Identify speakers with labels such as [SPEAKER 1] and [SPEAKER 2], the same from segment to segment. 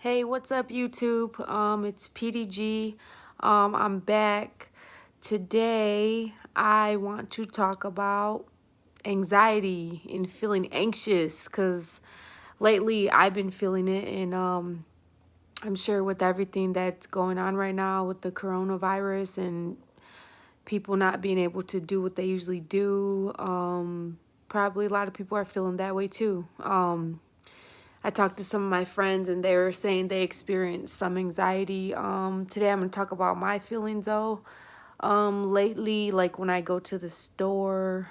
[SPEAKER 1] Hey, what's up, YouTube? It's PDG. I'm back. Today, I want to talk about anxiety and feeling anxious because lately I've been feeling it, and I'm sure with everything that's going on right now with the coronavirus and people not being able to do what they usually do, probably a lot of people are feeling that way too. I talked to some of my friends and they were saying they experienced some anxiety. Today I'm going to talk about my feelings though. Lately, like when I go to the store,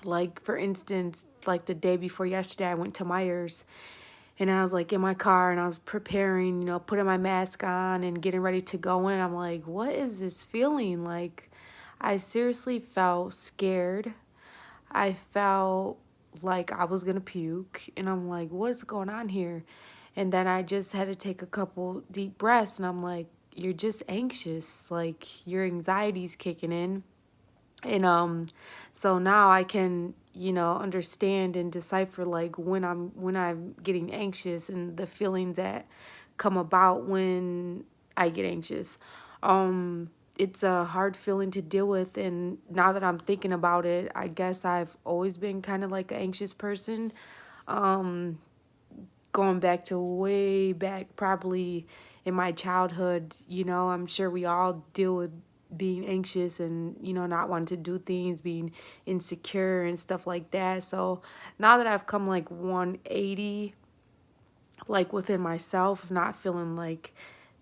[SPEAKER 1] like for instance, like the day before yesterday, I went to Myers and I was like in my car and I was preparing, putting my mask on and getting ready to go in. I'm like, what is this feeling? Like, I seriously felt scared. I felt like I was gonna puke, and I'm like, what is going on here? And then I just had to take a couple deep breaths, and I'm like, you're just anxious, like your anxiety's kicking in. And so now I can, understand and decipher like when I'm getting anxious and the feelings that come about when I get anxious. It's a hard feeling to deal with, and now that I'm thinking about it, I guess I've always been kind of like an anxious person. Going back to way back, probably in my childhood, I'm sure we all deal with being anxious and, not wanting to do things, being insecure and stuff like that. So now that I've come like 180, like within myself, not feeling like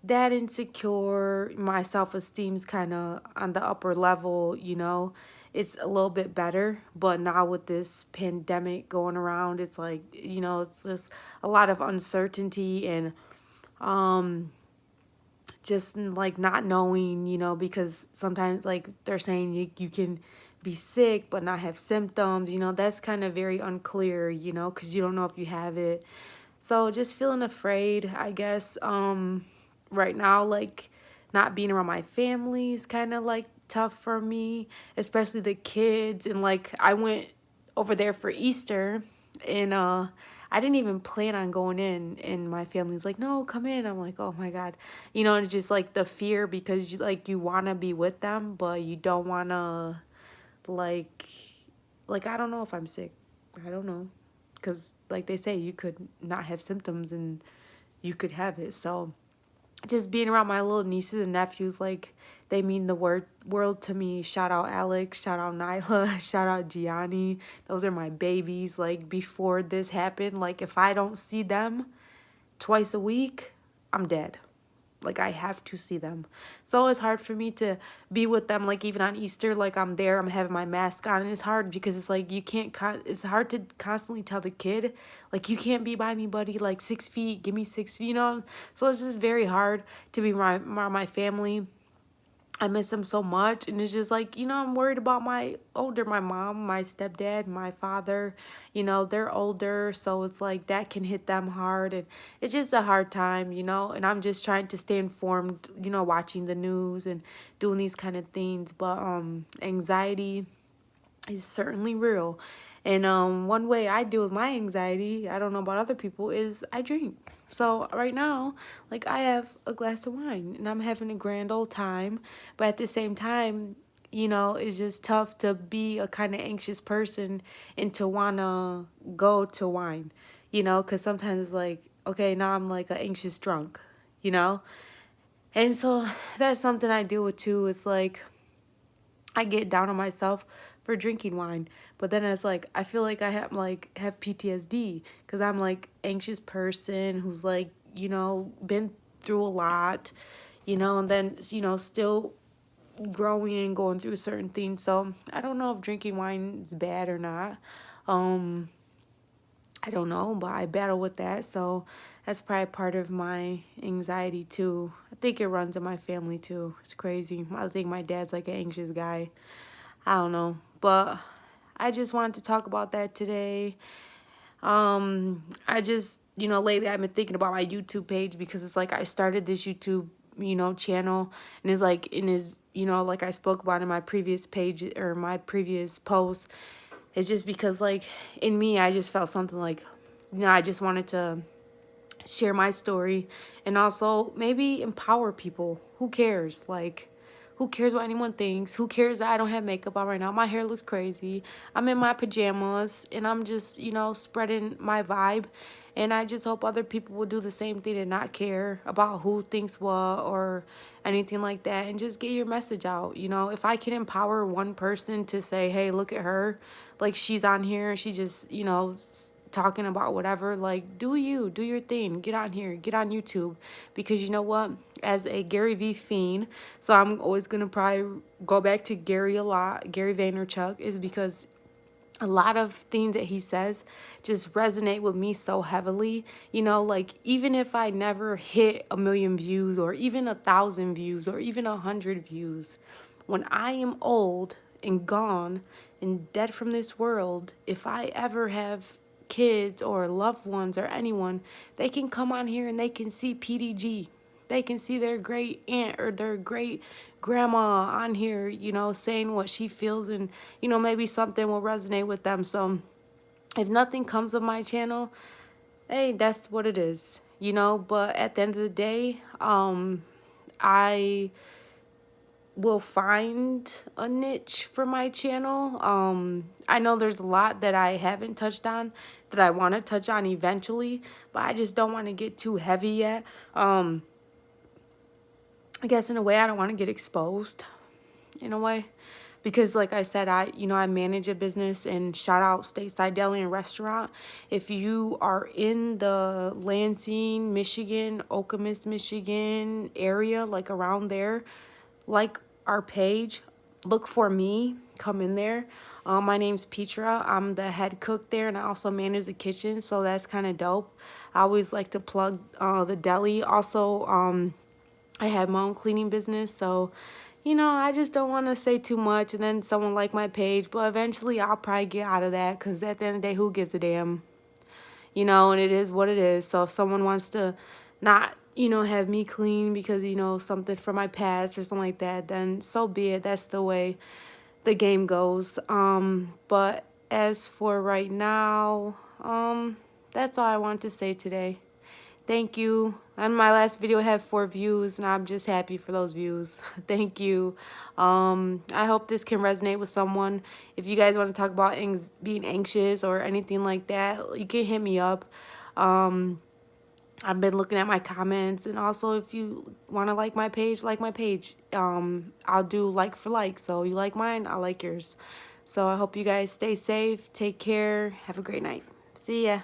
[SPEAKER 1] that insecure, my self-esteem's kind of on the upper level, it's a little bit better. But now with this pandemic going around, it's like, it's just a lot of uncertainty and just like not knowing, because sometimes like they're saying you can be sick but not have symptoms, that's kind of very unclear, because you don't know if you have it. So just feeling afraid, I guess. Right now, like not being around my family is kind of like tough for me, especially the kids. And like I went over there for Easter, and I didn't even plan on going in. And my family's like, "No, come in." I'm like, "Oh my God," and just like the fear because you want to be with them, but you don't want to like I don't know if I'm sick. I don't know, because like they say you could not have symptoms and you could have it. So just being around my little nieces and nephews, like they mean the world to me. Shout out Alex, shout out Nyla, shout out Gianni. Those are my babies. Like before this happened, like if I don't see them twice a week, I'm dead. Like I have to see them. So it's hard for me to be with them, like even on Easter, like I'm there, I'm having my mask on, and it's hard because it's like you can't it's hard to constantly tell the kid like you can't be by me, buddy, like 6 feet, give me 6 feet, so it's just very hard to be around my family. I miss them so much, and it's just like, I'm worried about my mom, my stepdad, my father, they're older, so it's like that can hit them hard, and it's just a hard time, and I'm just trying to stay informed, watching the news and doing these kind of things, but anxiety is certainly real. And one way I deal with my anxiety, I don't know about other people, is I drink. So right now, like I have a glass of wine and I'm having a grand old time. But at the same time, it's just tough to be a kind of anxious person and to want to go to wine, because sometimes it's like, okay, now I'm like an anxious drunk, you know? And so that's something I deal with too. It's like, I get down on myself for drinking wine, but then it's like I feel like I have PTSD because I'm like anxious person who's like been through a lot, and then still growing and going through certain things. So I don't know if drinking wine is bad or not. Um, I don't know, but I battle with that. So that's probably part of my anxiety too. I think it runs in my family too. It's crazy. I think my dad's like an anxious guy. I don't know. But I just wanted to talk about that today. I just, lately I've been thinking about my YouTube page because it's like I started this YouTube, channel, and it's like in his, like I spoke about in my previous page or my previous post. It's just because like in me, I just felt something like, I just wanted to share my story, and also maybe empower people. Who cares? Like, who cares what anyone thinks? Who cares that I don't have makeup on right now? My hair looks crazy. I'm in my pajamas and I'm just, spreading my vibe. And I just hope other people will do the same thing and not care about who thinks what or anything like that, and just get your message out. If I can empower one person to say, hey, look at her, like she's on here and she just, talking about whatever, like do your thing, get on here, get on YouTube. Because you know what, as a Gary V fiend, so I'm always gonna probably go back to Gary a lot, Gary Vaynerchuk, is because a lot of things that he says just resonate with me so heavily. Like, even if I never hit 1 million views or even 1,000 views or even 100 views, when I am old and gone and dead from this world, if I ever have kids or loved ones or anyone, they can come on here and they can see PDG. They can see their great aunt or their great grandma on here, saying what she feels, and, maybe something will resonate with them. So if nothing comes of my channel, hey, that's what it is. But at the end of the day, I will find a niche for my channel. I know there's a lot that I haven't touched on that I want to touch on eventually, but I just don't want to get too heavy yet. I guess in a way I don't want to get exposed, in a way, because like I said, I manage a business, and shout out Stateside Deli and Restaurant. If you are in the Lansing, Michigan, Okemos, Michigan area, like around there, like our page, look for me, come in there. My name's Petra. I'm the head cook there, and I also manage the kitchen, so that's kind of dope. I always like to plug the deli. Also, I have my own cleaning business, so I just don't want to say too much and then someone like my page, but eventually I'll probably get out of that, because at the end of the day, who gives a damn? And it is what it is. So if someone wants to not, have me clean because, something from my past or something like that, then so be it. That's the way the game goes. But as for right now, that's all I want to say today. Thank you. And my last video had 4 views, and I'm just happy for those views. Thank you. I hope this can resonate with someone. If you guys want to talk about being anxious or anything like that, you can hit me up. I've been looking at my comments, and also if you want to like my page, like my page. I'll do like for like. So you like mine, I like yours. So I hope you guys stay safe, take care, have a great night. See ya.